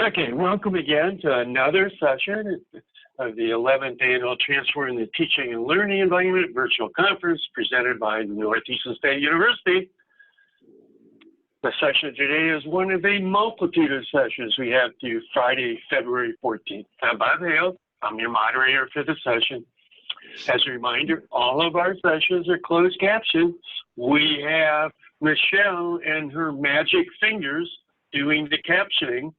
Okay, welcome again to another session of the 11th Annual Transforming the Teaching and Learning Environment Virtual Conference presented by Northeastern State University. The session today is one of a multitude of sessions we have through Friday, February 14th. I'm Bob Hale. I'm your moderator for the session. As a reminder, all of our sessions are closed captioned. We have Michelle and her magic fingers doing the captioning.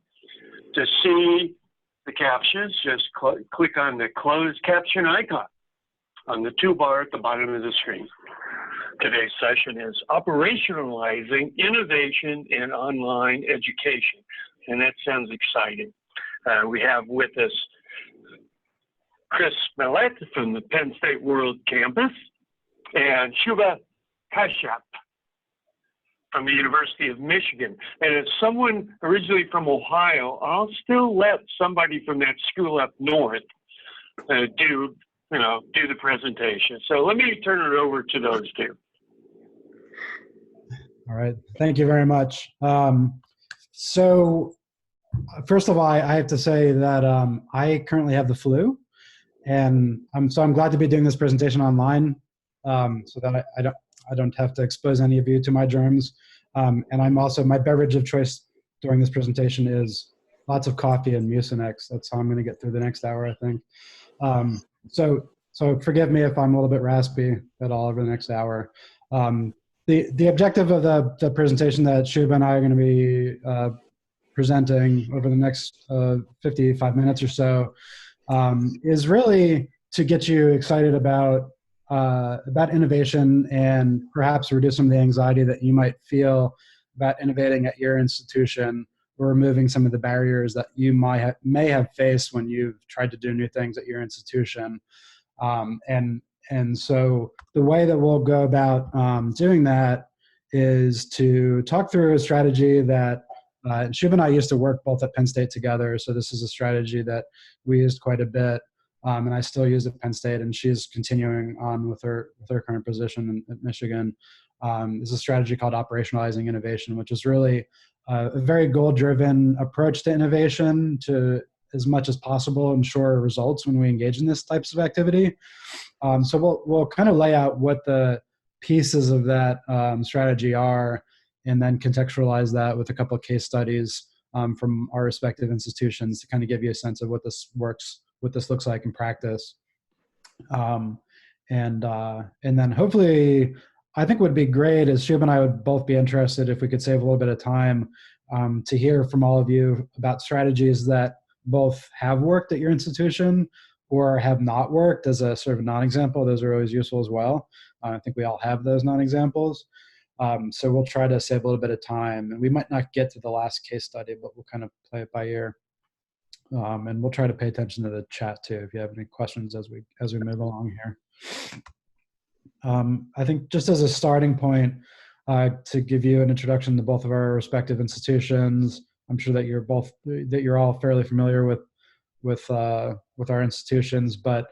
To see the captions, just click on the closed caption icon on the toolbar at the bottom of the screen. Today's session is operationalizing innovation in online education, and that sounds exciting. We have with us Chris Millett from the Penn State World Campus and Shubha Kashyap from the University of Michigan. And as someone originally from Ohio, I'll still let somebody from that school up north do the presentation. So let me turn it over to those two. All right, thank you very much. So first of all, I have to say that I currently have the flu, and I'm glad to be doing this presentation online so that I don't have to expose any of you to my germs. And I'm also, my beverage of choice during this presentation is lots of coffee and Mucinex. That's how I'm going to get through the next hour, I think. So forgive me if I'm a little bit raspy at all over the next hour. The objective of the presentation that Shubha and I are going to be presenting over the next 55 minutes or so is really to get you excited about innovation and perhaps reduce some of the anxiety that you might feel about innovating at your institution, or removing some of the barriers that you may have faced when you've tried to do new things at your institution. And so the way that we'll go about doing that is to talk through a strategy that Shubha and I used to work both at Penn State together. So this is a strategy that we used quite a bit. And I still use at Penn State, and she's continuing on with her current position at Michigan. Is a strategy called operationalizing innovation, which is really a very goal-driven approach to innovation to, as much as possible, ensure results when we engage in this types of activity. So we'll kind of lay out what the pieces of that strategy are, and then contextualize that with a couple of case studies from our respective institutions to kind of give you a sense of what this looks like in practice. And then hopefully, I think would be great is Shubha and I would both be interested if we could save a little bit of time to hear from all of you about strategies that both have worked at your institution or have not worked as a sort of non-example. Those are always useful as well. I think we all have those non-examples. So we'll try to save a little bit of time, and we might not get to the last case study, but we'll kind of play it by ear. And we'll try to pay attention to the chat too if you have any questions as we move along here. I think just as a starting point, to give you an introduction to both of our respective institutions, I'm sure that you're all fairly familiar with our institutions, but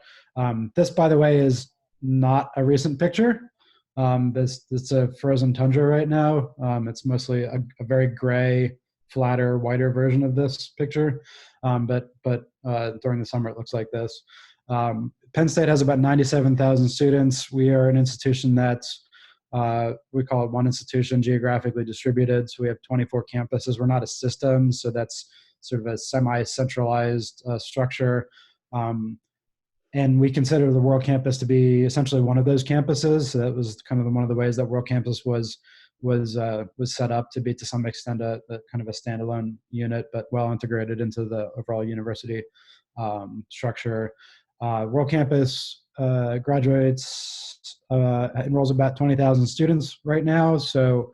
this, by the way, is not a recent picture. It's a frozen tundra right now. It's mostly a very gray, flatter, whiter version of this picture. But during the summer, it looks like this. Penn State has about 97,000 students. We are an institution that's, we call it one institution, geographically distributed. So we have 24 campuses. We're not a system, so that's sort of a semi-centralized structure. And we consider the World Campus to be essentially one of those campuses. So that was kind of one of the ways that World Campus was set up to be, to some extent, a kind of a standalone unit, but well integrated into the overall university structure. World Campus enrolls about 20,000 students right now. So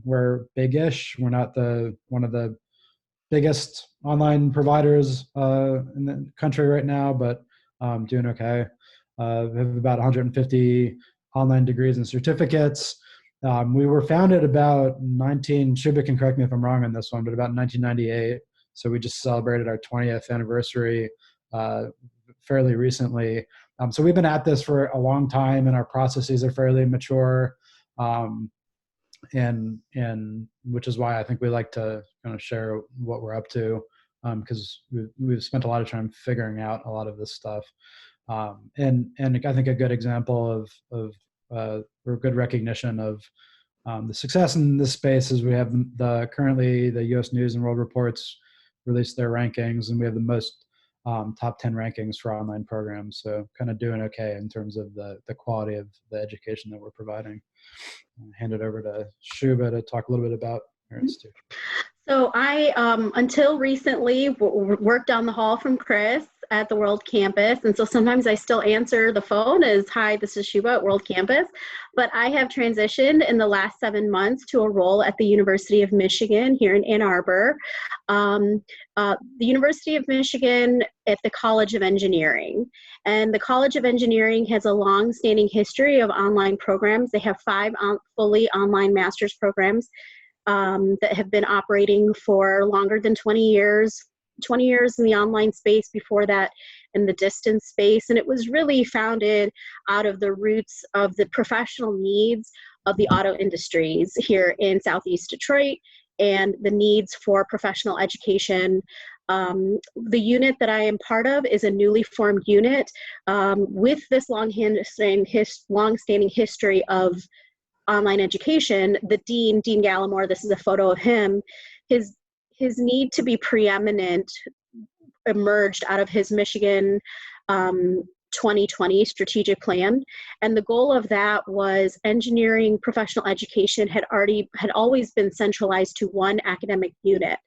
we're big-ish. We're not one of the biggest online providers in the country right now, but doing okay. We have about 150 online degrees and certificates. We were founded about Shubha can correct me if I'm wrong on this one, but about 1998. So we just celebrated our 20th anniversary fairly recently. So we've been at this for a long time, and our processes are fairly mature. And which is why I think we like to kind of share what we're up to because we've spent a lot of time figuring out a lot of this stuff. And I think a good example or good recognition of the success in this space is we have currently the U.S. News and World Reports release their rankings, and we have the most top 10 rankings for online programs. So kind of doing okay in terms of the quality of the education that we're providing. I'll hand it over to Shuba to talk a little bit about her institute. So I, until recently, worked down the hall from Chris at the World Campus. And so sometimes I still answer the phone as, hi, this is Shuba at World Campus. But I have transitioned in the last 7 months to a role at the University of Michigan here in Ann Arbor. The University of Michigan at the College of Engineering. And the College of Engineering has a long-standing history of online programs. They have 5 fully online master's programs that have been operating for longer than 20 years in the online space, before that in the distance space. And it was really founded out of the roots of the professional needs of the auto industries here in Southeast Detroit and the needs for professional education. The unit that I am part of is a newly formed unit with this long-standing history of online education. The Dean Gallimore, this is a photo of him, his need to be preeminent emerged out of his Michigan 2020 strategic plan. And the goal of that was engineering professional education had always been centralized to one academic unit.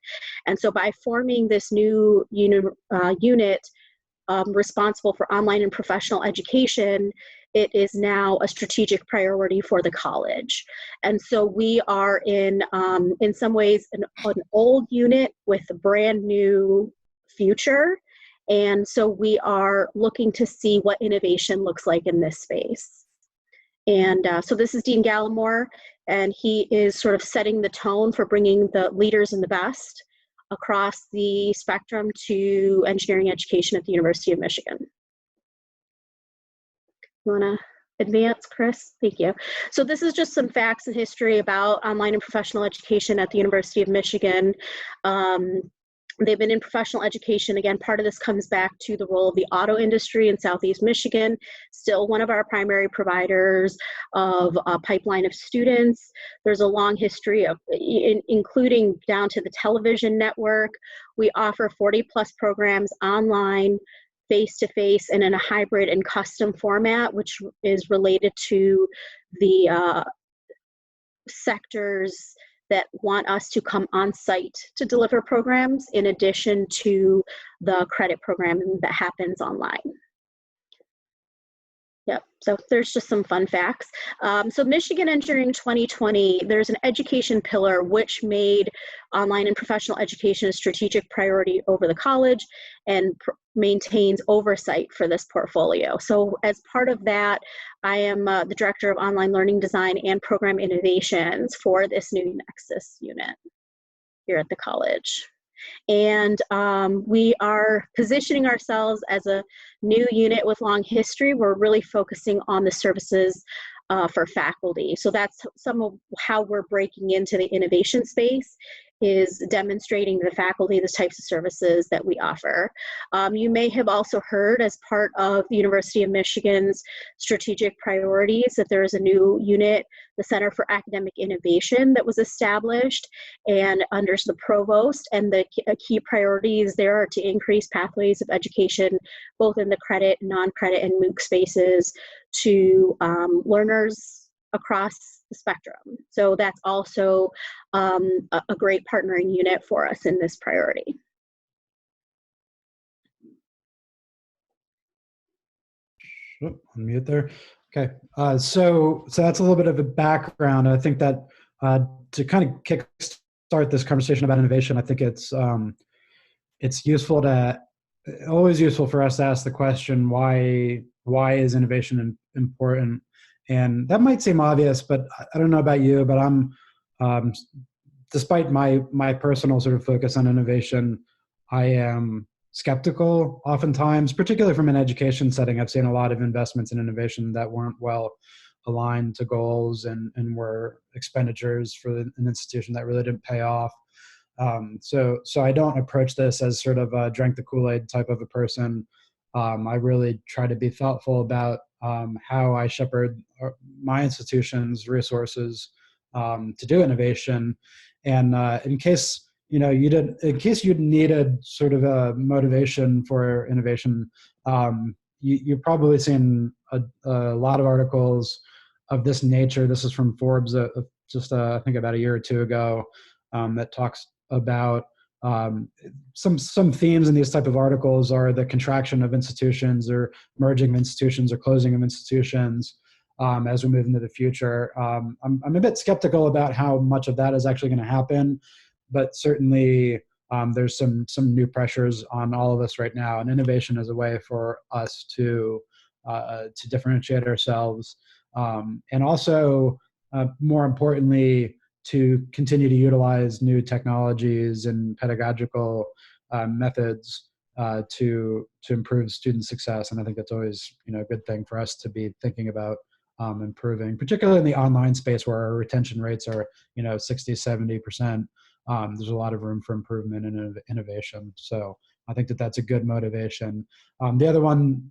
And so by forming this new unit responsible for online and professional education, it is now a strategic priority for the college. And so we are in some ways, an old unit with a brand new future. And so we are looking to see what innovation looks like in this space. And so this is Dean Gallimore, and he is sort of setting the tone for bringing the leaders and the best across the spectrum to engineering education at the University of Michigan. You want to advance, Chris? Thank you. So this is just some facts and history about online and professional education at the University of Michigan. They've been in professional education. Again, part of this comes back to the role of the auto industry in Southeast Michigan, still one of our primary providers of a pipeline of students. There's a long history of, including down to the television network. We offer 40+ programs online, face-to-face, and in a hybrid and custom format, which is related to the sectors that want us to come on site to deliver programs, in addition to the credit programming that happens online. Yep, so there's just some fun facts. So Michigan Engineering 2020, there's an education pillar which made online and professional education a strategic priority over the college and maintains oversight for this portfolio. So as part of that, I am the Director of Online Learning Design and Program Innovations for this new Nexus unit here at the college. And we are positioning ourselves as a new unit with long history. We're really focusing on the services for faculty. So that's some of how we're breaking into the innovation space, is demonstrating to the faculty the types of services that we offer. You may have also heard, as part of the University of Michigan's strategic priorities, that there is a new unit, the Center for Academic Innovation, that was established and under the provost, and the key priorities there are to increase pathways of education, both in the credit, non-credit, and MOOC spaces, to learners across the spectrum. So that's also a great partnering unit for us in this priority. Oh, unmute there. Okay, so that's a little bit of a background. I think that to kind of kickstart this conversation about innovation, I think it's always useful for us to ask the question, why is innovation important? And that might seem obvious, but I don't know about you, but I'm, despite my personal sort of focus on innovation, I am skeptical oftentimes, particularly from an education setting. I've seen a lot of investments in innovation that weren't well aligned to goals and were expenditures for an institution that really didn't pay off. So I don't approach this as sort of a drank the Kool-Aid type of a person. I really try to be thoughtful about how I shepherd my institution's resources to do innovation. And in case in case you needed sort of a motivation for innovation, you've probably seen a lot of articles of this nature. This is from Forbes, just I think about a year or two ago, that talks about some themes in these type of articles are the contraction of institutions or merging of institutions or closing of institutions as we move into the future. I'm a bit skeptical about how much of that is actually going to happen, but certainly there's some new pressures on all of us right now, and innovation is a way for us to differentiate ourselves, and also more importantly, to continue to utilize new technologies and pedagogical methods to improve student success. And I think that's always a good thing for us to be thinking about improving, particularly in the online space where our retention rates are 60-70%. There's a lot of room for improvement and innovation. So I think that's a good motivation. The other one,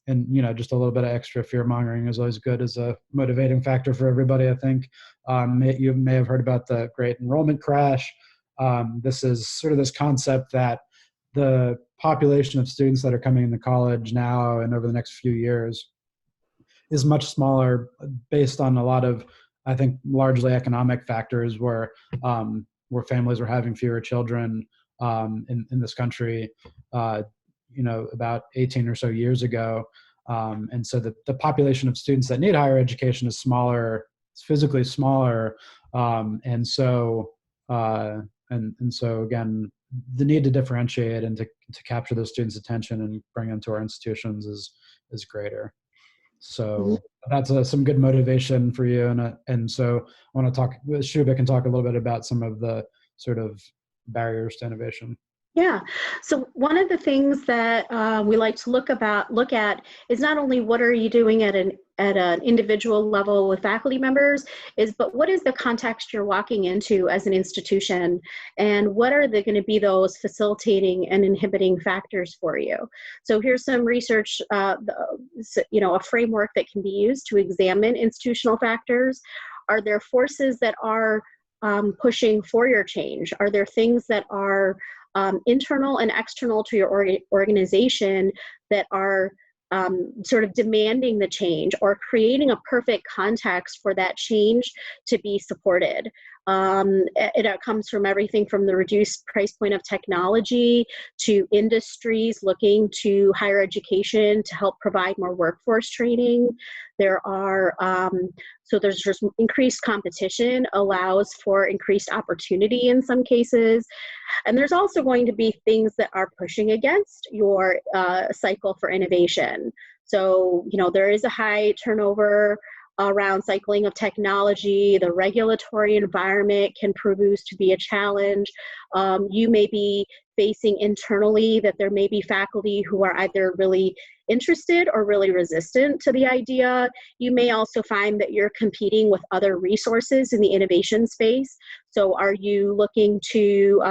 and just a little bit of extra fear mongering is always good as a motivating factor for everybody. I think you may have heard about the great enrollment crash. This is sort of this concept that the population of students that are coming into college now and over the next few years is much smaller, based on a lot of, I think, largely economic factors, where families were having fewer children in this country, about 18 or so years ago. And so the population of students that need higher education is smaller, it's physically smaller. And so again, the need to differentiate and to capture those students' attention and bring them to our institutions is greater. So that's some good motivation for you. And so I want to talk with Shubha and talk a little bit about some of the sort of barriers to innovation. Yeah. So one of the things that we like to look at is not only what are you doing at an individual level with faculty members, but what is the context you're walking into as an institution, and what are going to be those facilitating and inhibiting factors for you? So here's some research, a framework that can be used to examine institutional factors. Are there forces that are pushing for your change? Are there things that are internal and external to your organization that are sort of demanding the change or creating a perfect context for that change to be supported? It comes from everything from the reduced price point of technology to industries looking to higher education to help provide more workforce training. There's just increased competition allows for increased opportunity in some cases. And there's also going to be things that are pushing against your cycle for innovation. So, there is a high turnover around cycling of technology. The regulatory environment can prove to be a challenge. You may be facing internally that there may be faculty who are either really interested or really resistant to the idea. You may also find that you're competing with other resources in the innovation space. So are you looking to,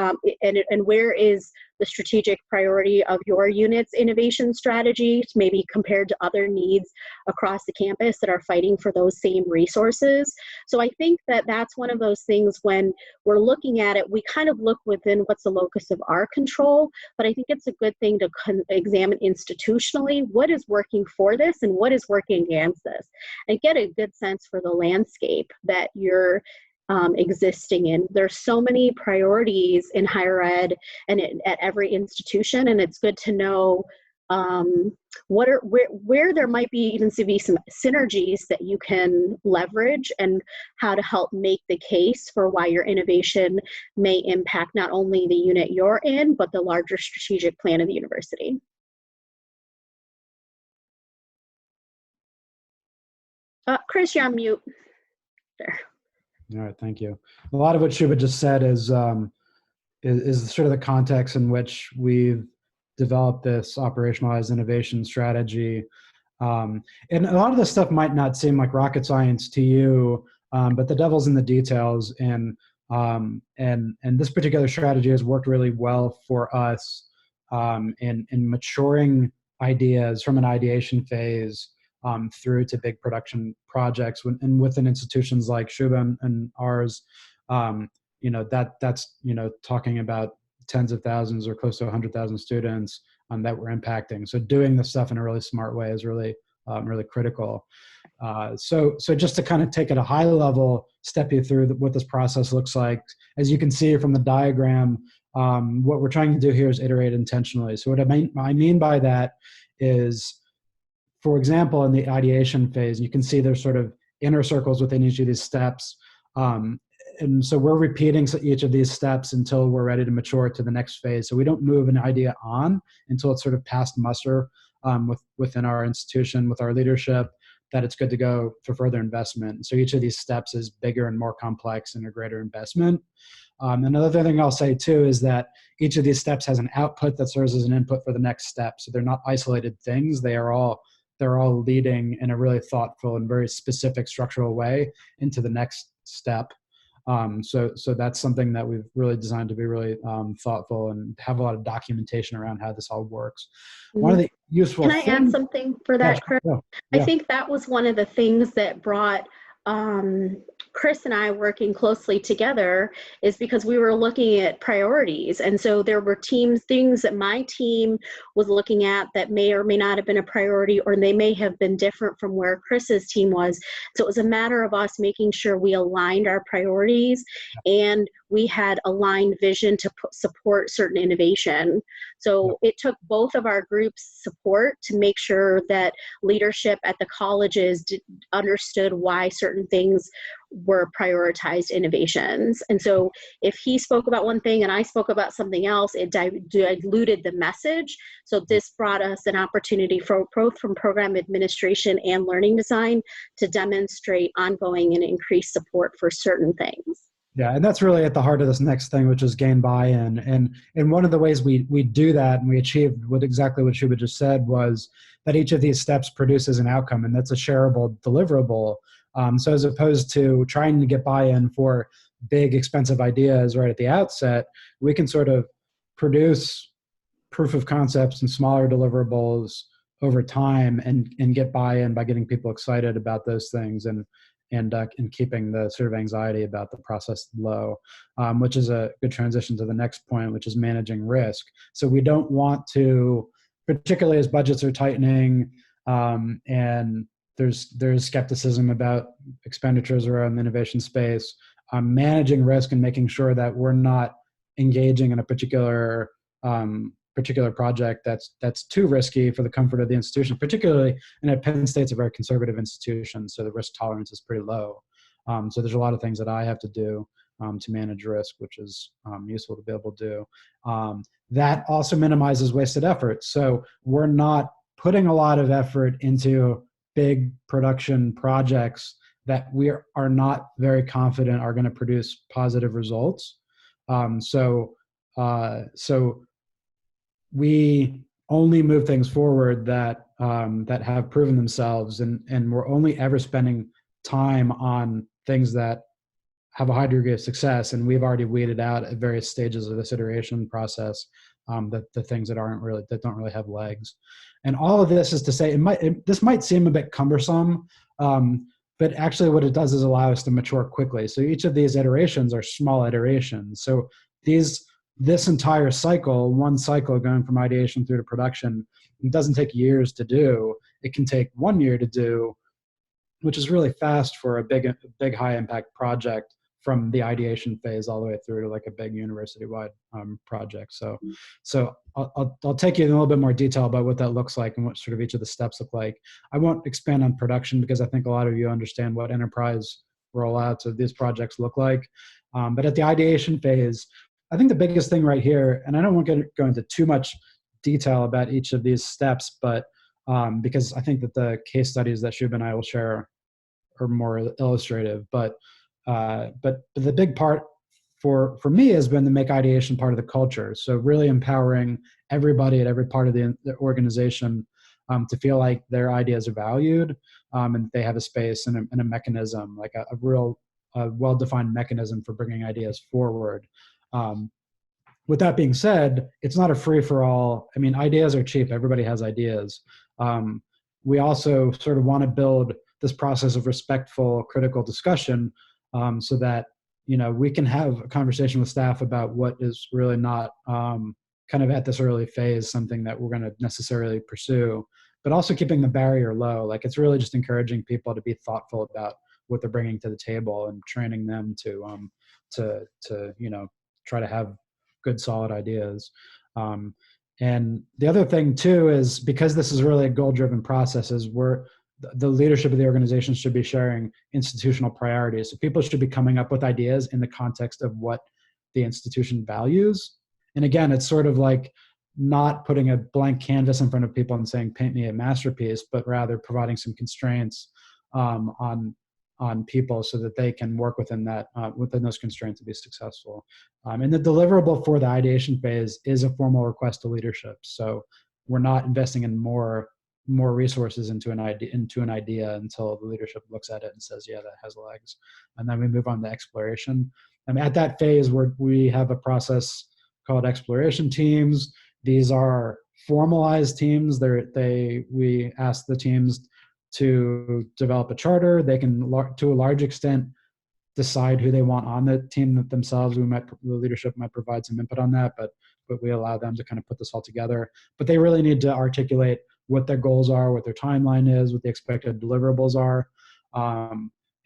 and where is the strategic priority of your unit's innovation strategy, maybe compared to other needs across the campus that are fighting for those same resources? So I think that that's one of those things when we're looking at it, we kind of look within what's the locus of our control, but I think it's a good thing to examine institutionally what is working for this and what is working against this, and get a good sense for the landscape that you're existing in. There's so many priorities in higher ed and at every institution, and it's good to know where there might be even to be some synergies that you can leverage, and how to help make the case for why your innovation may impact not only the unit you're in, but the larger strategic plan of the university. Chris, you're on mute. There. All right, thank you. A lot of what Shubha just said is sort of the context in which we've developed this operationalized innovation strategy. And a lot of this stuff might not seem like rocket science to you, but the devil's in the details. And And this particular strategy has worked really well for us in maturing ideas from an ideation phase through to big production projects. And within institutions like Shuba and ours, that's talking about tens of thousands or close to 100,000 students that we're impacting. So doing this stuff in a really smart way is really really critical. So just to kind of take it a high level, step you through what this process looks like. As you can see from the diagram, what we're trying to do here is iterate intentionally. So what I mean by that is, for example, in the ideation phase, you can see there's sort of inner circles within each of these steps. And so we're repeating each of these steps until we're ready to mature to the next phase. So we don't move an idea on until it's sort of passed muster within our institution, with our leadership, that it's good to go for further investment. So each of these steps is bigger and more complex and a greater investment. Another thing I'll say too is that each of these steps has an output that serves as an input for the next step. So they're not isolated things. They're all leading in a really thoughtful and very specific structural way into the next step. So that's something that we've really designed to be really thoughtful and have a lot of documentation around how this all works. Mm-hmm. One of the useful Can I add something for that, Chris? Yeah. I think that was one of the things that brought Chris and I working closely together, is because we were looking at priorities. And so there were things that my team was looking at that may or may not have been a priority, or they may have been different from where Chris's team was. So it was a matter of us making sure we aligned our priorities and we had aligned vision to support certain innovation. So it took both of our groups' support to make sure that leadership at the colleges understood why certain things were prioritized innovations. And so if he spoke about one thing and I spoke about something else, it diluted the message. So this brought us an opportunity for both from program administration and learning design to demonstrate ongoing and increased support for certain things. Yeah, and that's really at the heart of this next thing, which is gain buy-in. And one of the ways we do that, and we achieved exactly what Shuba just said, was that each of these steps produces an outcome, and that's a shareable deliverable. So as opposed to trying to get buy-in for big, expensive ideas right at the outset, we can sort of produce proof of concepts and smaller deliverables over time and get buy-in by getting people excited about those things and keeping the sort of anxiety about the process low, which is a good transition to the next point, which is managing risk. So we don't want to, particularly as budgets are tightening and there's skepticism about expenditures around the innovation space, managing risk and making sure that we're not engaging in a particular project that's too risky for the comfort of the institution, particularly, and Penn State's a very conservative institution, so the risk tolerance is pretty low. So there's a lot of things that I have to do to manage risk, which is useful to be able to do. That also minimizes wasted effort. So we're not putting a lot of effort into big production projects that we are not very confident are going to produce positive results. So we only move things forward that have proven themselves, and we're only ever spending time on things that have a high degree of success, and we've already weeded out at various stages of this iteration process the things that don't really have legs. And all of this is to say, this might seem a bit cumbersome, but actually what it does is allow us to mature quickly. So each of these iterations are small iterations. So this entire cycle, one cycle going from ideation through to production, it doesn't take years to do. It can take 1 year to do, which is really fast for a big high impact project, from the ideation phase all the way through to like a big university-wide project. So I'll take you in a little bit more detail about what that looks like and what sort of each of the steps look like. I won't expand on production because I think a lot of you understand what enterprise rollouts of these projects look like. But at the ideation phase, I think the biggest thing right here, and I don't want to go into too much detail about each of these steps, but because I think that the case studies that Shub and I will share are more illustrative, but the big part for me has been to make ideation part of the culture. So really empowering everybody at every part of the organization to feel like their ideas are valued and they have a space and a mechanism, like a real a well-defined mechanism for bringing ideas forward. With that being said, it's not a free-for-all. I mean, ideas are cheap. Everybody has ideas. We also sort of want to build this process of respectful, critical discussion, so that, you know, we can have a conversation with staff about what is really not kind of at this early phase something that we're going to necessarily pursue, but also keeping the barrier low. Like, it's really just encouraging people to be thoughtful about what they're bringing to the table and training them to you know, try to have good, solid ideas. And the other thing too is, because this is really a goal-driven process, is the leadership of the organization should be sharing institutional priorities. So people should be coming up with ideas in the context of what the institution values. And again, it's sort of like not putting a blank canvas in front of people and saying, paint me a masterpiece, but rather providing some constraints on people so that they can work within that, within those constraints to be successful. And the deliverable for the ideation phase is a formal request to leadership. So we're not investing in more resources into an idea until the leadership looks at it and says, yeah, that has legs. And then we move on to exploration. I mean, at that phase, we have a process called exploration teams. These are formalized teams. We ask the teams to develop a charter. They can, to a large extent, decide who they want on the team themselves. The leadership might provide some input on that, but we allow them to kind of put this all together. But they really need to articulate what their goals are, what their timeline is, what the expected deliverables are.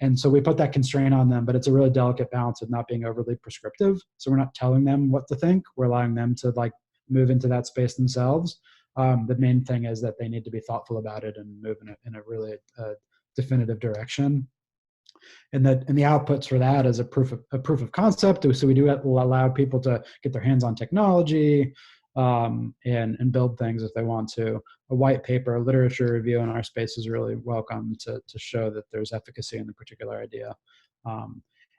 And so we put that constraint on them, but it's a really delicate balance of not being overly prescriptive. So we're not telling them what to think. We're allowing them to like move into that space themselves. The main thing is that they need to be thoughtful about it and move in a really definitive direction. And the outputs for that is a proof of concept. So we do allow people to get their hands on technology and build things if they want to. A white paper, a literature review in our space is really welcome to show that there's efficacy in the particular idea.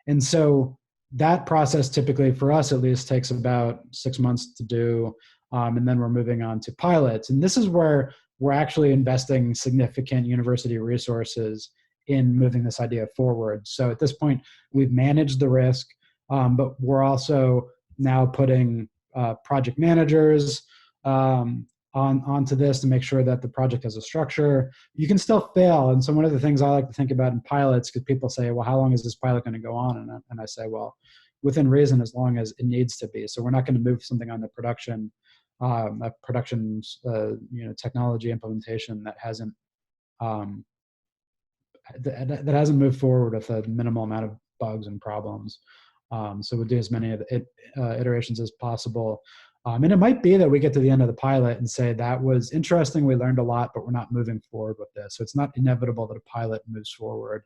And so that process typically, for us at least, takes about 6 months to do. And then we're moving on to pilots. And this is where we're actually investing significant university resources in moving this idea forward. So at this point, we've managed the risk, but we're also now putting project managers onto this to make sure that the project has a structure. You can still fail. And so one of the things I like to think about in pilots, because people say, well, how long is this pilot going to go on? And I say, well, within reason, as long as it needs to be. So we're not going to move something on the production, technology implementation that hasn't that hasn't moved forward with a minimal amount of bugs and problems. So we'll do as many iterations as possible. And it might be that we get to the end of the pilot and say, that was interesting, we learned a lot, but we're not moving forward with this. So it's not inevitable that a pilot moves forward.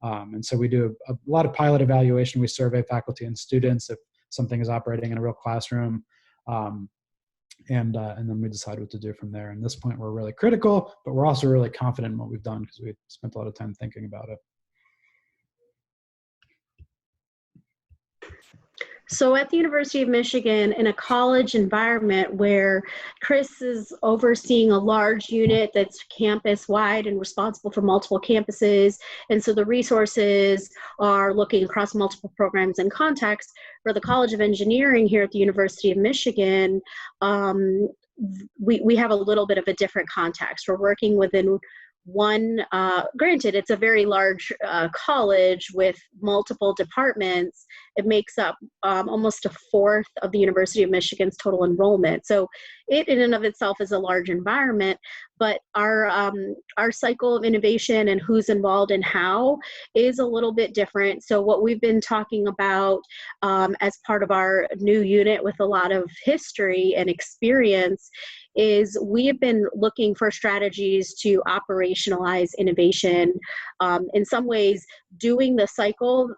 And so we do a lot of pilot evaluation. We survey faculty and students if something is operating in a real classroom. And then we decide what to do from there. And at this point, we're really critical, but we're also really confident in what we've done because we've spent a lot of time thinking about it. So at the University of Michigan, in a college environment where Chris is overseeing a large unit that's campus-wide and responsible for multiple campuses, and so the resources are looking across multiple programs and contexts, for the College of Engineering here at the University of Michigan, we have a little bit of a different context. We're working within one, granted, it's a very large college with multiple departments. It makes up almost a fourth of the University of Michigan's total enrollment. So it in and of itself is a large environment, but our cycle of innovation and who's involved and how is a little bit different. So what we've been talking about as part of our new unit with a lot of history and experience is we have been looking for strategies to operationalize innovation. In some ways, doing the cycle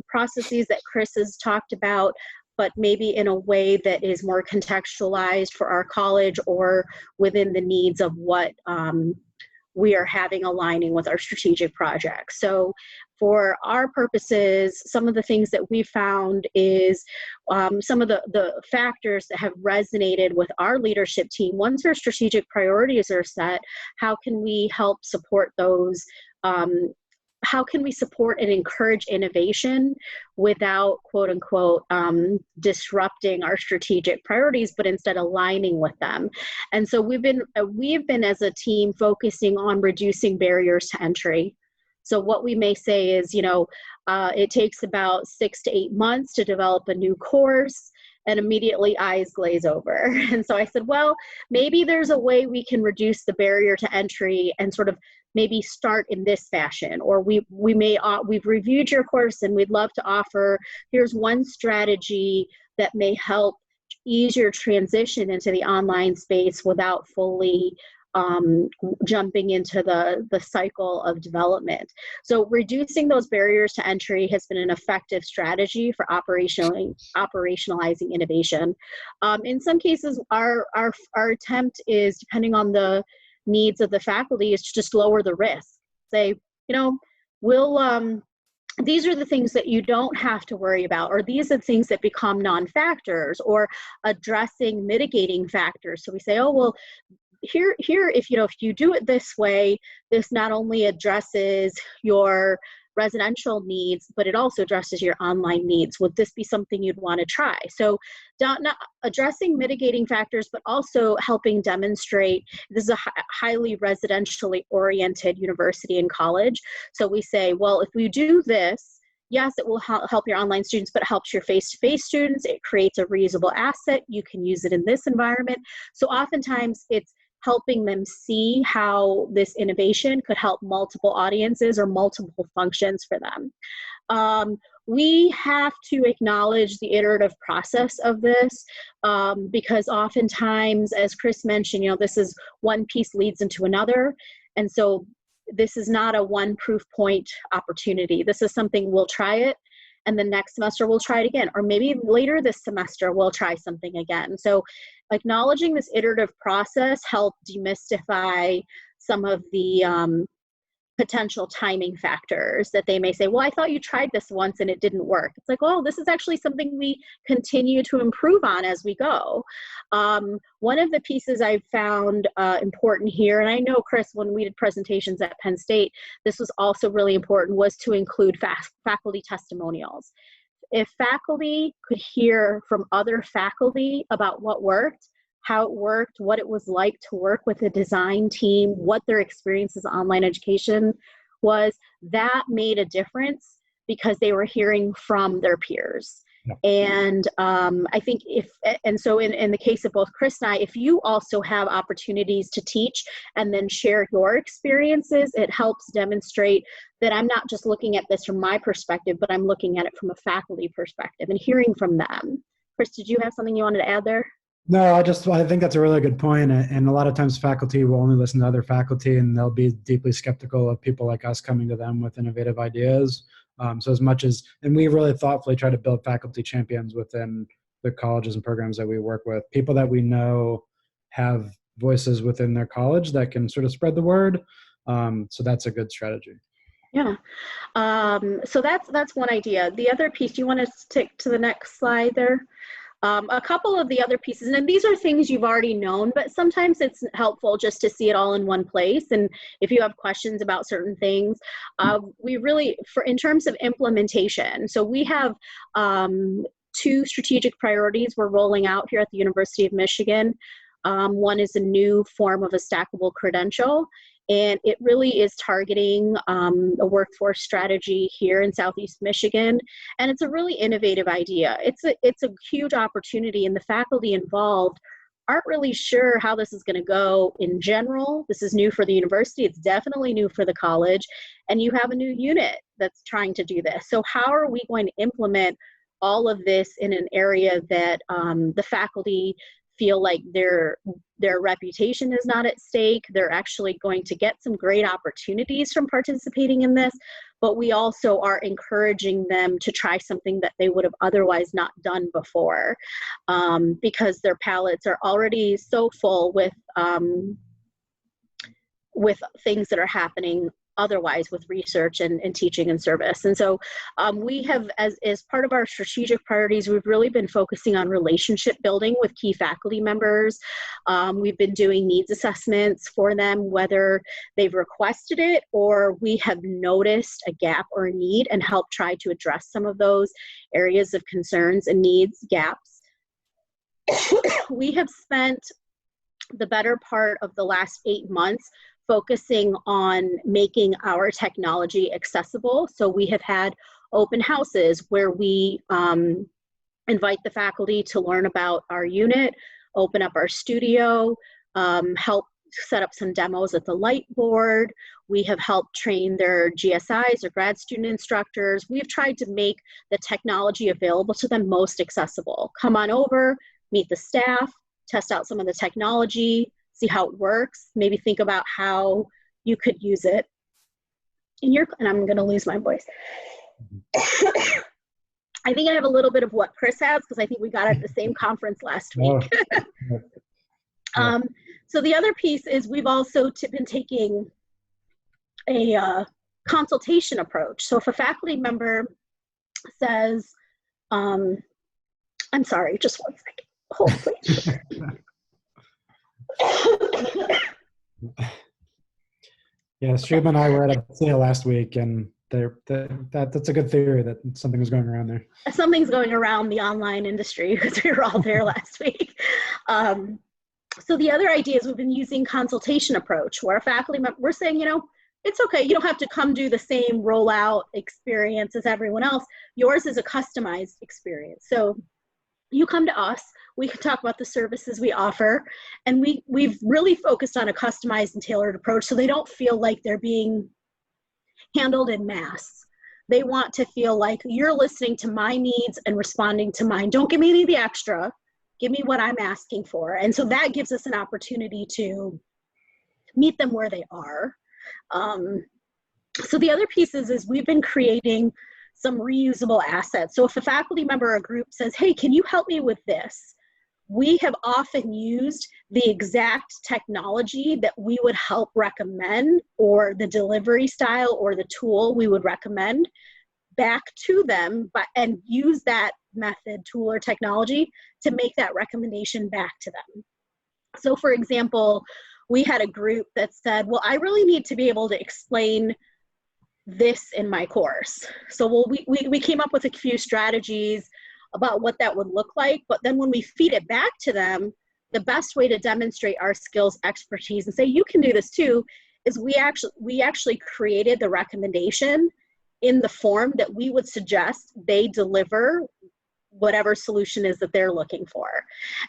processes that Chris has talked about, but maybe in a way that is more contextualized for our college or within the needs of what we are having aligning with our strategic projects. So for our purposes, some of the things that we found is some of the factors that have resonated with our leadership team. Once our strategic priorities are set, how can we help support those how can we support and encourage innovation without, quote unquote, disrupting our strategic priorities, but instead aligning with them. And so we've been as a team focusing on reducing barriers to entry. So what we may say is, it takes about 6 to 8 months to develop a new course, and immediately eyes glaze over. And so I said, well, maybe there's a way we can reduce the barrier to entry and sort of maybe start in this fashion, or we've reviewed your course and we'd love to offer, here's one strategy that may help ease your transition into the online space without fully jumping into the cycle of development. So reducing those barriers to entry has been an effective strategy for operationalizing innovation. In some cases, our attempt is, depending on the needs of the faculty, is to just lower the risk. Say, we'll these are the things that you don't have to worry about, or these are the things that become non-factors, or addressing mitigating factors. So we say, oh, well, here, if you do it this way, this not only addresses your residential needs, but it also addresses your online needs. Would this be something you'd want to try? So not addressing mitigating factors, but also helping demonstrate, this is a highly residentially oriented university and college. So we say, well, if we do this, yes, it will help your online students, but it helps your face-to-face students. It creates a reusable asset. You can use it in this environment. So oftentimes it's helping them see how this innovation could help multiple audiences or multiple functions for them. We have to acknowledge the iterative process of this because oftentimes, as Chris mentioned, this is one piece leads into another. And so this is not a one proof point opportunity. This is something we'll try it, and the next semester we'll try it again, or maybe later this semester we'll try something again. So acknowledging this iterative process helped demystify some of the potential timing factors that they may say, well, I thought you tried this once and it didn't work. It's like, well, this is actually something we continue to improve on as we go. One of the pieces I've found important here, and I know, Chris, when we did presentations at Penn State, this was also really important, was to include faculty testimonials. If faculty could hear from other faculty about what worked, how it worked, what it was like to work with a design team, what their experiences of online education was, that made a difference because they were hearing from their peers. Yep. And I think so in the case of both Chris and I, if you also have opportunities to teach and then share your experiences, it helps demonstrate that I'm not just looking at this from my perspective, but I'm looking at it from a faculty perspective and hearing from them. Chris, did you have something you wanted to add there? No, I think that's a really good point. And a lot of times faculty will only listen to other faculty, and they'll be deeply skeptical of people like us coming to them with innovative ideas. So as much as, and we really thoughtfully try to build faculty champions within the colleges and programs that we work with, people that we know have voices within their college that can sort of spread the word. So that's a good strategy. Yeah. So that's one idea. The other piece, do you want to stick to the next slide there? A couple of the other pieces, and these are things you've already known, but sometimes it's helpful just to see it all in one place. And if you have questions about certain things, we really, in terms of implementation, so we have 2 strategic priorities we're rolling out here at the University of Michigan. One is a new form of a stackable credential, and it really is targeting a workforce strategy here in Southeast Michigan. And it's a really innovative idea. It's a huge opportunity, and the faculty involved aren't really sure how this is going to go in general. This is new for the university. It's definitely new for the college. And you have a new unit that's trying to do this. So how are we going to implement all of this in an area that the faculty feel like their reputation is not at stake? They're actually going to get some great opportunities from participating in this, but we also are encouraging them to try something that they would have otherwise not done before, because their palettes are already so full with things that are happening otherwise with research and teaching and service. And so we have, as part of our strategic priorities, we've really been focusing on relationship building with key faculty members. We've been doing needs assessments for them, whether they've requested it or we have noticed a gap or a need and help try to address some of those areas of concerns and needs, gaps. We have spent the better part of the last 8 months focusing on making our technology accessible. So we have had open houses where we invite the faculty to learn about our unit, open up our studio, help set up some demos at the light board. We have helped train their GSIs or grad student instructors. We've tried to make the technology available to them most accessible. Come on over, meet the staff, test out some of the technology, see how it works, maybe think about how you could use it in your, and I'm gonna lose my voice. I think I have a little bit of what Chris has, because I think we got it at the same conference last week. So the other piece is we've also been taking a consultation approach. So if a faculty member says, I'm sorry, just one second. Hold, please. Yeah, Shub and I were at a sale last week, and that's a good theory that something was going around there. Something's going around the online industry because we were all there last week. So the other idea is we've been using consultation approach where a faculty member, we're saying, you know, it's okay. You don't have to come do the same rollout experience as everyone else. Yours is a customized experience. So you come to us, we can talk about the services we offer, and we've really focused on a customized and tailored approach so they don't feel like they're being handled in mass. They want to feel like you're listening to my needs and responding to mine. Don't give me any of the extra. Give me what I'm asking for. And so that gives us an opportunity to meet them where they are. So the other pieces is we've been creating some reusable assets. So if a faculty member or a group says, hey, can you help me with this? We have often used the exact technology that we would help recommend, or the delivery style or the tool we would recommend back to them, and use that method, tool, or technology to make that recommendation back to them. So for example, we had a group that said, well, I really need to be able to explain this in my course. So we came up with a few strategies about what that would look like, but then when we feed it back to them, the best way to demonstrate our skills, expertise, and say, you can do this too, is we actually created the recommendation in the form that we would suggest they deliver whatever solution is that they're looking for.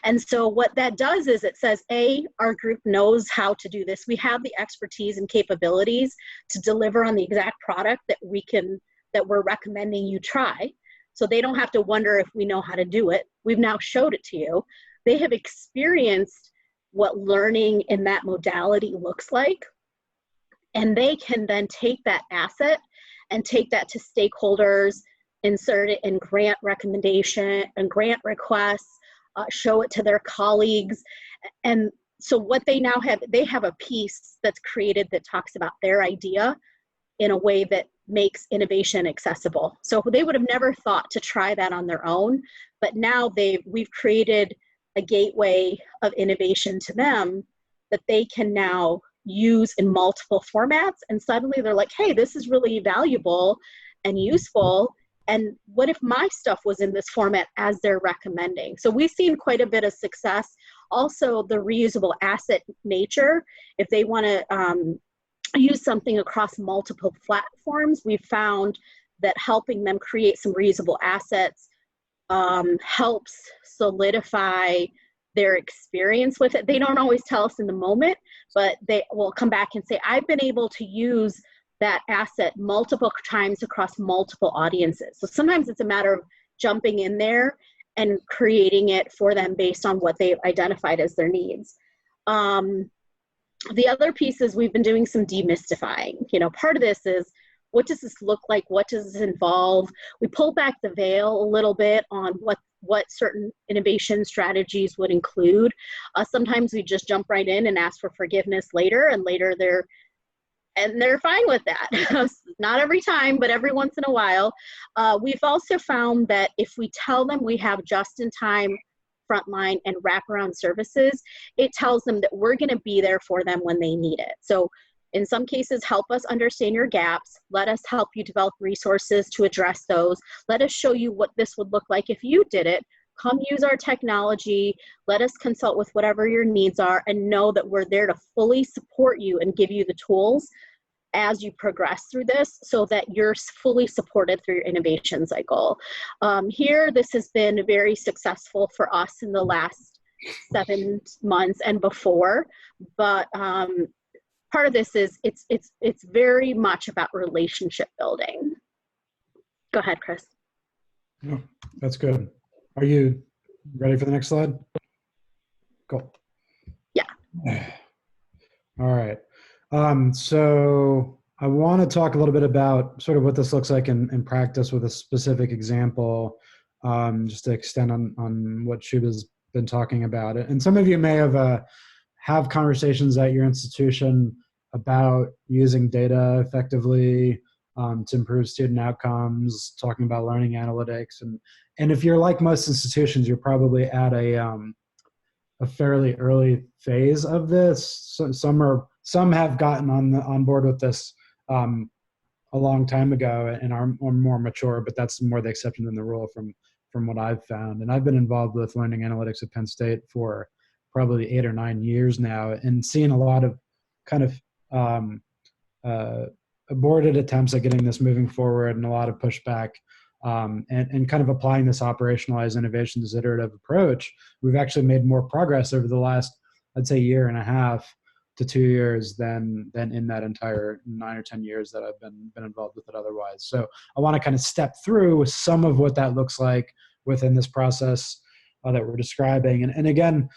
And so what that does is it says, A, our group knows how to do this. We have the expertise and capabilities to deliver on the exact product that we're recommending you try. So they don't have to wonder if we know how to do it. We've now showed it to you. They have experienced what learning in that modality looks like. And they can then take that asset and take that to stakeholders, insert it in grant recommendation and grant requests, show it to their colleagues. And so what they now have, they have a piece that's created that talks about their idea in a way that makes innovation accessible. So they would have never thought to try that on their own, but now we've created a gateway of innovation to them that they can now use in multiple formats. And suddenly they're like, hey, this is really valuable and useful. And what if my stuff was in this format as they're recommending? So we've seen quite a bit of success. Also, the reusable asset nature, if they want to use something across multiple platforms, we've found that helping them create some reusable assets helps solidify their experience with it. They don't always tell us in the moment, but they will come back and say, I've been able to use that asset multiple times across multiple audiences. So sometimes it's a matter of jumping in there and creating it for them based on what they've identified as their needs. The other piece is we've been doing some demystifying. You know, part of this is, what does this look like? What does this involve? We pull back the veil a little bit on what certain innovation strategies would include. Sometimes we just jump right in and ask for forgiveness later, and later they're and they're fine with that. Not every time, but every once in a while. We've also found that if we tell them we have just-in-time, frontline, and wraparound services, it tells them that we're going to be there for them when they need it. So in some cases, help us understand your gaps. Let us help you develop resources to address those. Let us show you what this would look like if you did it. Come use our technology. Let us consult with whatever your needs are, and know that we're there to fully support you and give you the tools as you progress through this, so that you're fully supported through your innovation cycle. Here, this has been very successful for us in the last 7 months and before, but part of this is it's very much about relationship building. Go ahead, Chris. Oh, that's good. Are you ready for the next slide? Cool. Yeah. All right. So I want to talk a little bit about sort of what this looks like in practice with a specific example, just to extend on what Shuba's been talking about. And some of you may have conversations at your institution about using data effectively to improve student outcomes, talking about learning analytics. And if you're like most institutions, you're probably at a fairly early phase of this. So some have gotten on board with this a long time ago and are more mature, but that's more the exception than the rule from what I've found. And I've been involved with learning analytics at Penn State for probably 8 or 9 years now, and seeing a lot of kind of aborted attempts at getting this moving forward and a lot of pushback. And kind of applying this operationalized innovations iterative approach, we've actually made more progress over the last, I'd say, 1.5 to 2 years than in that entire 9 or 10 years that I've been involved with it otherwise. So I want to kind of step through some of what that looks like within this process that we're describing. And again,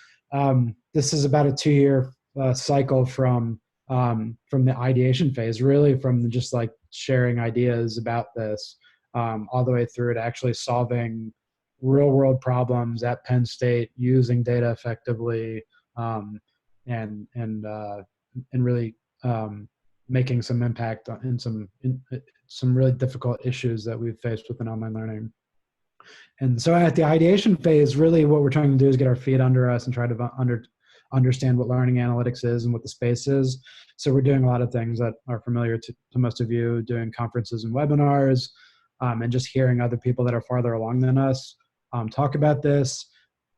this is about a 2-year cycle from the ideation phase, really from just like sharing ideas about this, all the way through to actually solving real world problems at Penn State using data effectively, and really making some impact in some really difficult issues that we've faced within online learning. And so at the ideation phase, really what we're trying to do is get our feet under us and try to understand what learning analytics is and what the space is. So we're doing a lot of things that are familiar to most of you, doing conferences and webinars, and just hearing other people that are farther along than us talk about this.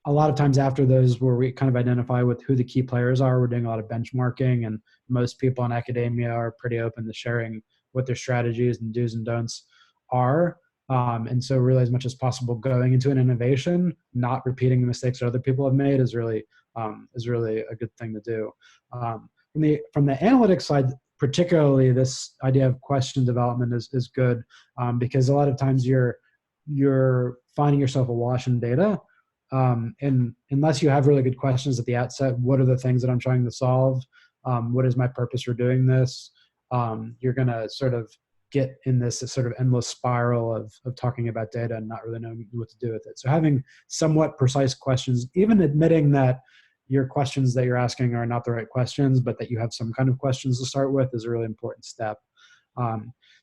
A lot of times after those, where we kind of identify with who the key players are, we're doing a lot of benchmarking, and most people in academia are pretty open to sharing what their strategies and do's and don'ts are. And so really, as much as possible, going into an innovation, not repeating the mistakes that other people have made is really a good thing to do. From the analytics side, particularly, this idea of question development is good, because a lot of times you're finding yourself awash in data, and unless you have really good questions at the outset, what are the things that I'm trying to solve? What is my purpose for doing this? You're going to sort of get in this sort of endless spiral of talking about data and not really knowing what to do with it. So having somewhat precise questions, even admitting that your questions that you're asking are not the right questions, but that you have some kind of questions to start with, is a really important step.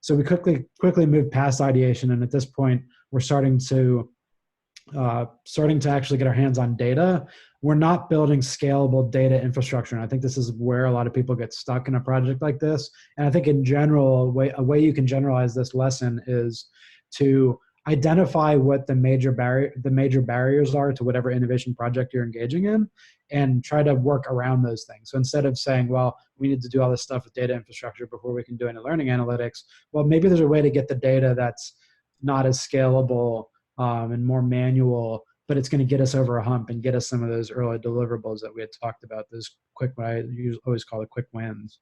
So we quickly move past ideation, and at this point, we're starting to actually get our hands on data. We're not building scalable data infrastructure, and I think this is where a lot of people get stuck in a project like this. And I think in general, a way you can generalize this lesson is to identify what the major barriers are to whatever innovation project you're engaging in, and try to work around those things. So instead of saying, well, we need to do all this stuff with data infrastructure before we can do any learning analytics, well, maybe there's a way to get the data that's not as scalable and more manual, but it's going to get us over a hump and get us some of those early deliverables that we had talked about, those quick, what I always call the quick wins.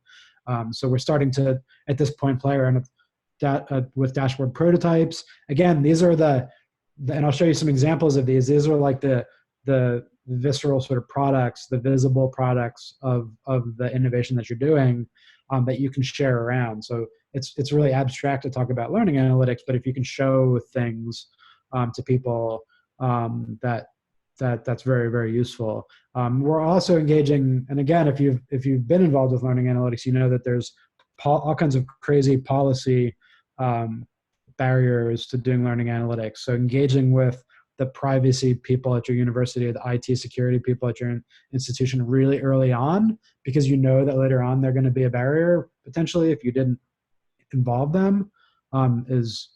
So we're starting to, at this point, play around with dashboard prototypes. Again, these are and I'll show you some examples of these. These are like the visceral sort of products, the visible products of the innovation that you're doing, that you can share around. So it's really abstract to talk about learning analytics, but if you can show things to people, that's very, very useful. We're also engaging, and again, if you've been involved with learning analytics, you know that there's all kinds of crazy policy barriers to doing learning analytics. So engaging with the privacy people at your university, the IT security people at your institution really early on, because you know that later on they're going to be a barrier potentially if you didn't involve them, is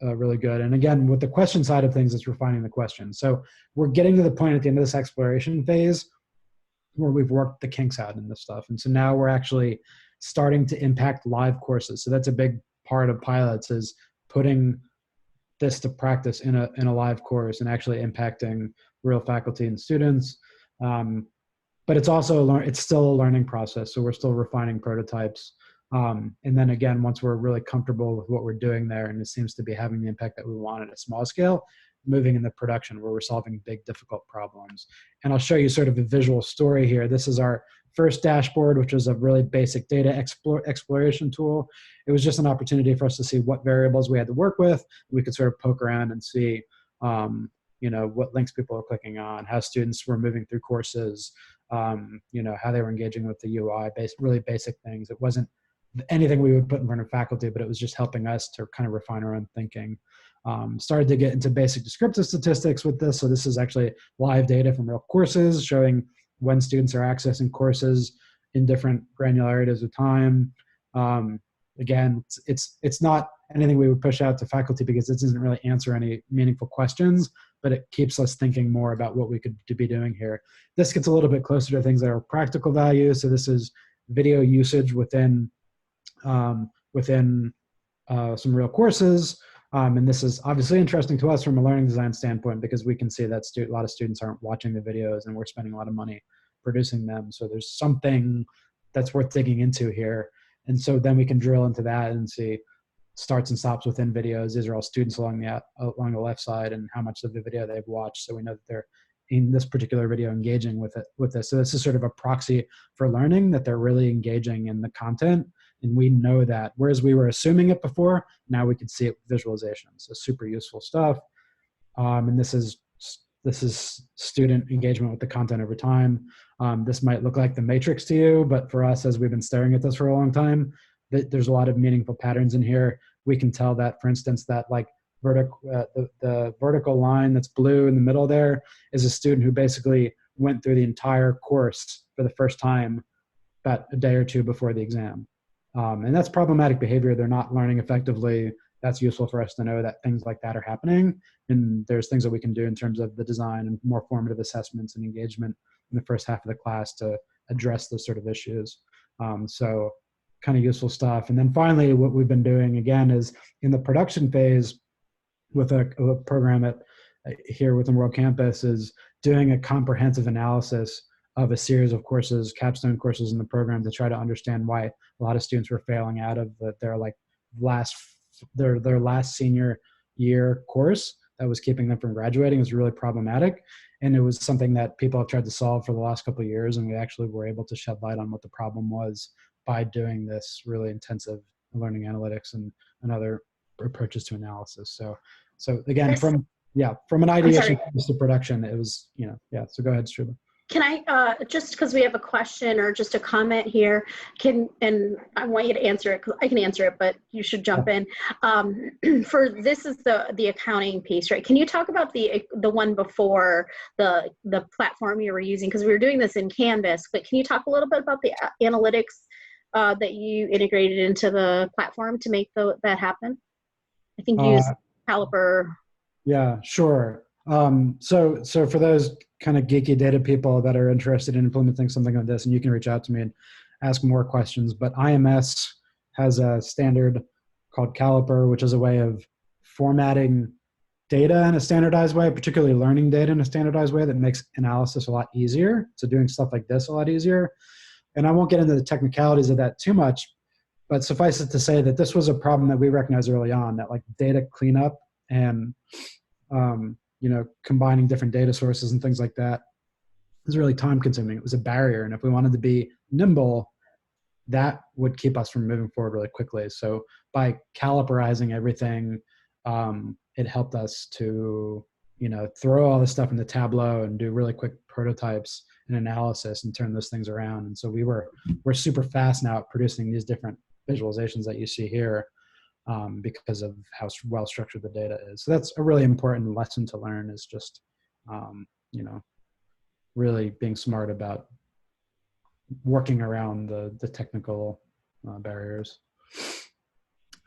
really good. And again, with the question side of things, it's refining the question. So we're getting to the point at the end of this exploration phase where we've worked the kinks out in this stuff. And so now we're actually starting to impact live courses. So that's a big part of pilots, is putting this to practice in a live course and actually impacting real faculty and students. But it's also it's still a learning process. So we're still refining prototypes. And then again, once we're really comfortable with what we're doing there, and it seems to be having the impact that we want at a small scale, moving into production where we're solving big, difficult problems. And I'll show you sort of a visual story here. This is our first dashboard, which was a really basic data exploration tool. It was just an opportunity for us to see what variables we had to work with. We could sort of poke around and see, what links people are clicking on, how students were moving through courses, how they were engaging with the UI, really basic things. It wasn't anything we would put in front of faculty, but it was just helping us to kind of refine our own thinking. Started to get into basic descriptive statistics with this. So this is actually live data from real courses showing when students are accessing courses in different granularities of time. Again, it's not anything we would push out to faculty because it doesn't really answer any meaningful questions, but it keeps us thinking more about what we could be doing here. This gets a little bit closer to things that are practical value. So this is video usage within some real courses. And this is obviously interesting to us from a learning design standpoint because we can see that a lot of students aren't watching the videos and we're spending a lot of money producing them. So there's something that's worth digging into here. And so then we can drill into that and see starts and stops within videos. These are all students along the left side and how much of the video they've watched. So we know that they're in this particular video engaging with this. So this is sort of a proxy for learning that they're really engaging in the content. And we know that, whereas we were assuming it before, now we can see it with visualization. So super useful stuff. And this is student engagement with the content over time. This might look like the matrix to you, but for us, as we've been staring at this for a long time, there's a lot of meaningful patterns in here. We can tell that, for instance, that like the vertical line that's blue in the middle there is a student who basically went through the entire course for the first time about a day or two before the exam. And that's problematic behavior. They're not learning effectively. That's useful for us to know that things like that are happening. And there's things that we can do in terms of the design and more formative assessments and engagement in the first half of the class to address those sort of issues. So kind of useful stuff. And then finally, what we've been doing again is in the production phase with a program here within World Campus is doing a comprehensive analysis of a series of courses, capstone courses in the program to try to understand why a lot of students were failing out of their last senior year course that was keeping them from graduating. It was really problematic. And it was something that people have tried to solve for the last couple of years. And we actually were able to shed light on what the problem was by doing this really intensive learning analytics and other approaches to analysis. So again, from an ideation to production, it was, so go ahead, Struba. Can I, just because we have a question or just a comment here, and I want you to answer it, because I can answer it, but you should jump in. For this is the accounting piece, right? Can you talk about the one before the platform you were using? Because we were doing this in Canvas, but can you talk a little bit about the analytics that you integrated into the platform to make that happen? I think you used Caliper. Yeah, sure. So for those kind of geeky data people that are interested in implementing something like this, and you can reach out to me and ask more questions, but IMS has a standard called Caliper, which is a way of formatting data in a standardized way, particularly learning data in a standardized way that makes analysis a lot easier. So doing stuff like this a lot easier. And I won't get into the technicalities of that too much, but suffice it to say that this was a problem that we recognized early on, that like data cleanup and combining different data sources and things like that is really time consuming. It was a barrier. And if we wanted to be nimble, that would keep us from moving forward really quickly. So by caliperizing everything, it helped us to, throw all this stuff in the Tableau and do really quick prototypes and analysis and turn those things around. And so we're super fast now at producing these different visualizations that you see here, because of how well structured the data is. So that's a really important lesson to learn, is just, you know, really being smart about working around the technical barriers.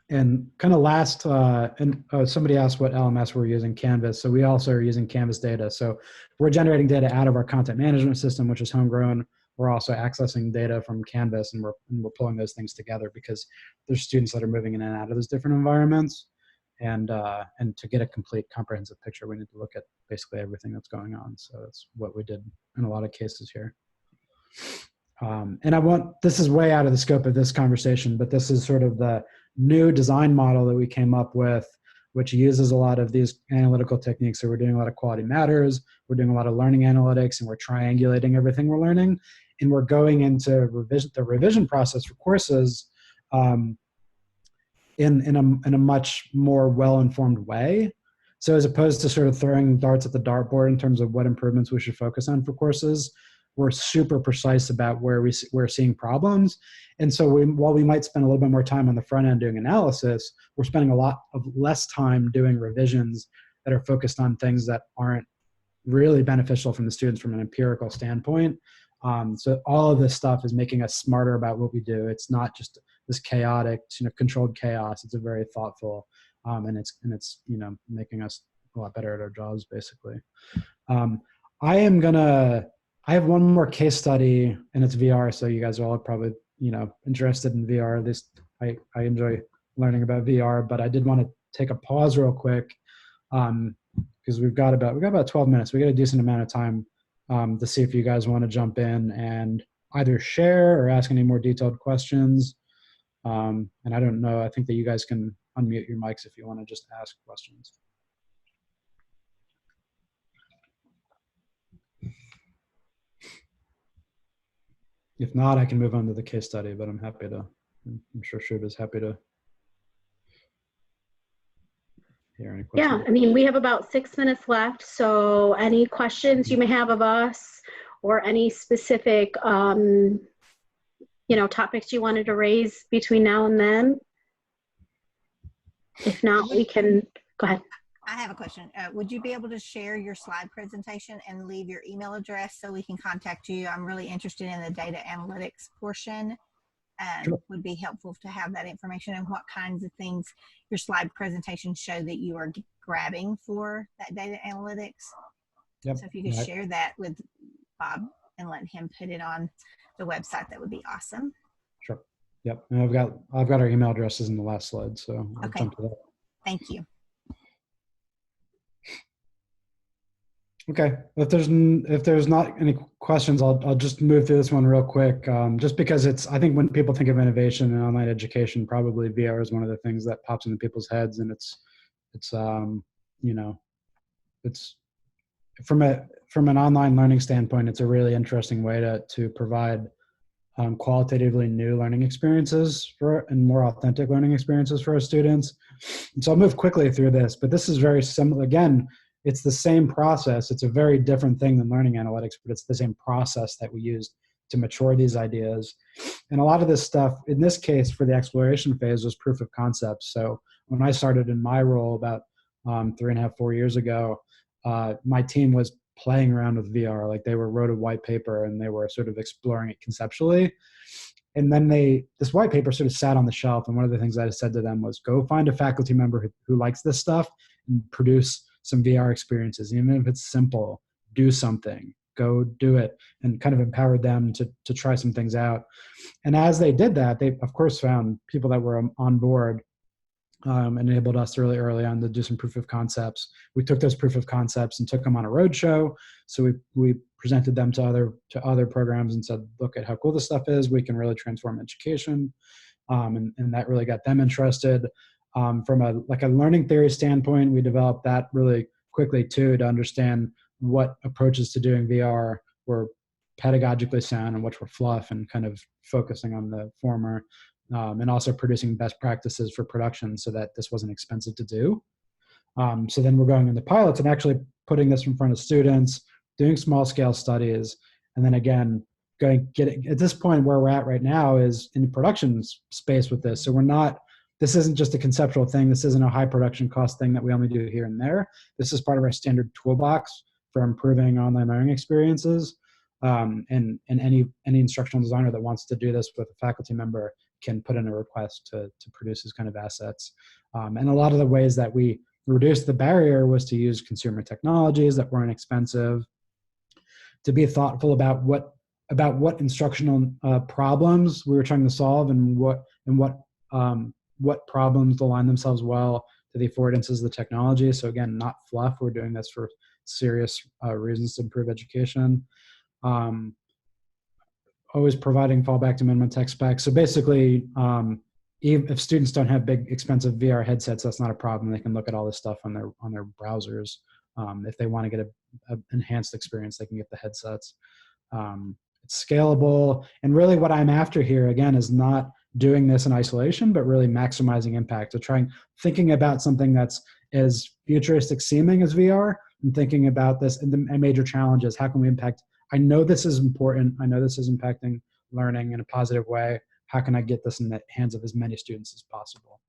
And kind of last, somebody asked what LMS we're using, Canvas. So we also are using Canvas data. So we're generating data out of our content management system, which is homegrown. We're also accessing data from Canvas, and we're pulling those things together because there's students that are moving in and out of those different environments. And to get a complete comprehensive picture, we need to look at basically everything that's going on. So that's what we did in a lot of cases here. And this is way out of the scope of this conversation, but this is sort of the new design model that we came up with, which uses a lot of these analytical techniques. So we're doing a lot of quality matters, we're doing a lot of learning analytics, and we're triangulating everything we're learning. And we're going into the revision process for courses in a much more well-informed way. So as opposed to sort of throwing darts at the dartboard in terms of what improvements we should focus on for courses, we're super precise about where we're seeing problems. And so while we might spend a little bit more time on the front end doing analysis, we're spending a lot of less time doing revisions that are focused on things that aren't really beneficial from the students from an empirical standpoint. So all of this stuff is making us smarter about what we do. It's not just this chaotic, controlled chaos. It's a very thoughtful, and it's making us a lot better at our jobs, basically. I have one more case study, and it's VR. So you guys are all probably interested in VR. At least I enjoy learning about VR. But I did want to take a pause real quick, because we've got about 12 minutes. We got a decent amount of time to see if you guys want to jump in and either share or ask any more detailed questions. And I don't know. I think that you guys can unmute your mics if you want to just ask questions. If not, I can move on to the case study, but I'm sure Shubha's happy to hear any questions. Yeah, I mean, we have about 6 minutes left. So any questions you may have of us, or any specific, topics you wanted to raise between now and then? If not, we can, go ahead. I have a question. Would you be able to share your slide presentation and leave your email address so we can contact you? I'm really interested in the data analytics portion. Sure. Would be helpful to have that information, and what kinds of things your slide presentation show that you are grabbing for that data analytics. Yep. So if you could share that with Bob and let him put it on the website, that would be awesome. Sure. Yep. And I've got our email addresses in the last slide, so I'll jump to that. Thank you. Okay. If there's not any questions, I'll just move through this one real quick. Just because I think when people think of innovation and online education, probably VR is one of the things that pops into people's heads, and it's from an online learning standpoint, it's a really interesting way to provide qualitatively new learning experiences and more authentic learning experiences for our students. And so I'll move quickly through this, but this is very similar. Again, it's the same process. It's a very different thing than learning analytics, but it's the same process that we used to mature these ideas. And a lot of this stuff, in this case, for the exploration phase, was proof of concept. So when I started in my role about 3.5, 4 years ago, my team was playing around with VR. Like, they wrote a white paper and they were sort of exploring it conceptually. And then this white paper sort of sat on the shelf. And one of the things I said to them was, go find a faculty member who likes this stuff and produce some VR experiences. Even if it's simple, do something, go do it, and kind of empowered them to try some things out. And as they did that, they of course found people that were on board, and enabled us really early on to do some proof of concepts. We took those proof of concepts and took them on a roadshow. So we presented them to other programs and said, look at how cool this stuff is. We can really transform education. And that really got them interested. From a learning theory standpoint, we developed that really quickly too, to understand what approaches to doing VR were pedagogically sound and which were fluff, and kind of focusing on the former, and also producing best practices for production so that this wasn't expensive to do. So then we're going into pilots and actually putting this in front of students, doing small scale studies, and then again, going to get at this point where we're at right now is in the production space with this. So this isn't just a conceptual thing. This isn't a high production cost thing that we only do here and there. This is part of our standard toolbox for improving online learning experiences. And any instructional designer that wants to do this with a faculty member can put in a request to produce these kind of assets. And a lot of the ways that we reduced the barrier was to use consumer technologies that weren't expensive, to be thoughtful about what instructional problems we were trying to solve, and what problems align themselves well to the affordances of the technology. So again, not fluff. We're doing this for serious reasons to improve education. Always providing fallback to minimum tech specs. So basically, if students don't have big, expensive VR headsets, that's not a problem. They can look at all this stuff on their browsers. If they want to get an enhanced experience, they can get the headsets. It's scalable. And really what I'm after here, again, is not doing this in isolation, but really maximizing impact. So thinking about something that's as futuristic seeming as VR, and thinking about this and the major challenges. How can we impact? I know this is important. I know this is impacting learning in a positive way. How can I get this in the hands of as many students as possible?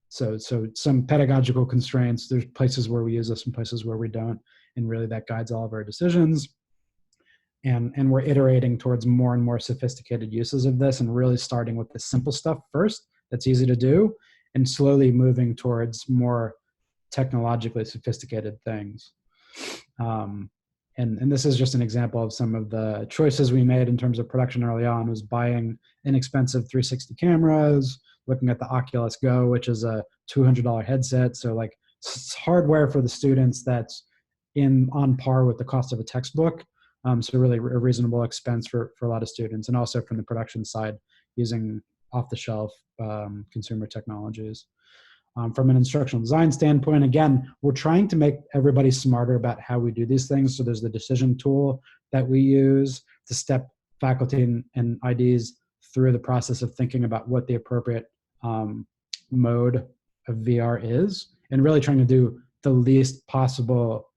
So some pedagogical constraints. There's places where we use this and places where we don't, and really that guides all of our decisions. And we're iterating towards more and more sophisticated uses of this, and really starting with the simple stuff first that's easy to do, and slowly moving towards more technologically sophisticated things. And this is just an example of some of the choices we made in terms of production early on, was buying inexpensive 360 cameras, looking at the Oculus Go, which is a $200 headset. So like it's hardware for the students that's on par with the cost of a textbook. So really a reasonable expense for a lot of students, and also from the production side, using off-the-shelf consumer technologies. From an instructional design standpoint, again, we're trying to make everybody smarter about how we do these things. So there's the decision tool that we use to step faculty and IDs through the process of thinking about what the appropriate mode of VR is, and really trying to do the least possible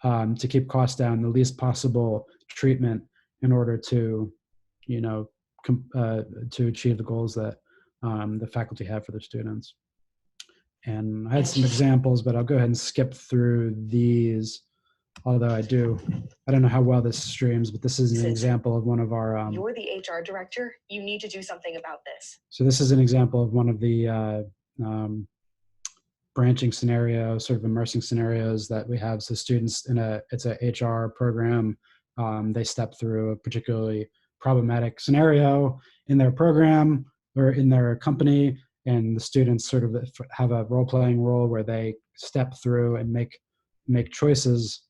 to keep costs down, the least possible treatment in order to, to achieve the goals that the faculty have for their students. And I had some examples, but I'll go ahead and skip through these. Although I don't know how well this streams, but this is an example of one of our. You're the HR director. You need to do something about this. So this is an example of one of the branching scenarios, sort of immersing scenarios that we have. So students it's a HR program. They step through a particularly problematic scenario in their program or in their company, and the students sort of have a role-playing role where they step through and make choices.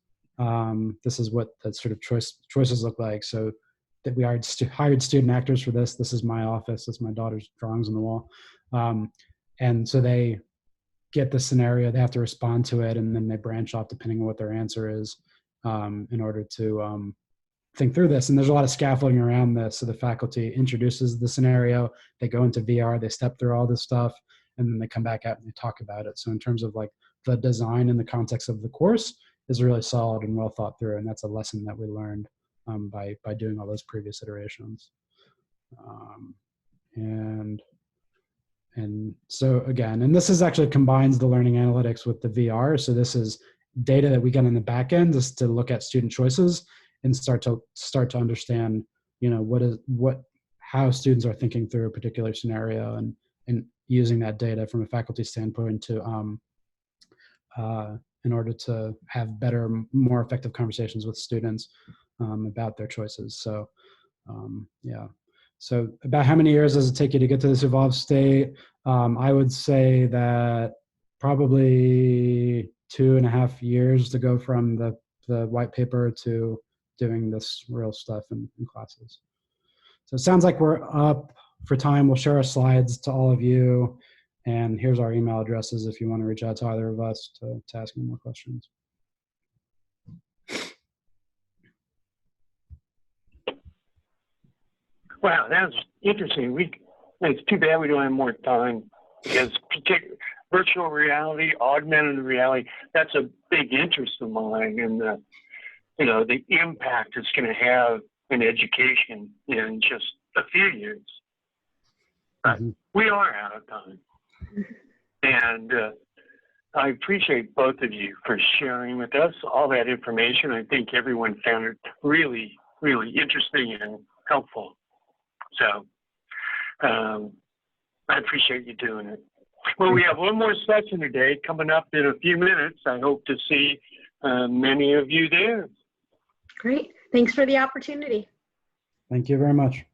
This is what the sort of choices look like. So that we hired student actors for this. This is my office. This is my daughter's drawings on the wall. And so they get the scenario, they have to respond to it, and then they branch off depending on what their answer is in order to think through this. And there's a lot of scaffolding around this. So the faculty introduces the scenario, they go into VR, they step through all this stuff, and then they come back out and they talk about it. So in terms of like the design and the context of the course is really solid and well thought through. And that's a lesson that we learned by doing all those previous iterations. And so again, and this is actually combines the learning analytics with the VR. So this is data that we get on the back end just to look at student choices and start to understand, how students are thinking through a particular scenario, and using that data from a faculty standpoint to in order to have better, more effective conversations with students about their choices. So yeah. So about how many years does it take you to get to this evolved state? I would say that probably 2.5 years to go from the white paper to doing this real stuff in classes. So it sounds like we're up for time. We'll share our slides to all of you. And here's our email addresses if you want to reach out to either of us to ask me more questions. Wow, that's interesting. It's too bad we don't have more time, because virtual reality, augmented reality, that's a big interest of mine, and the impact it's going to have in education in just a few years. But we are out of time. And I appreciate both of you for sharing with us all that information. I think everyone found it really, really interesting and helpful. So I appreciate you doing it. Well, we have one more session today coming up in a few minutes. I hope to see many of you there. Great. Thanks for the opportunity. Thank you very much.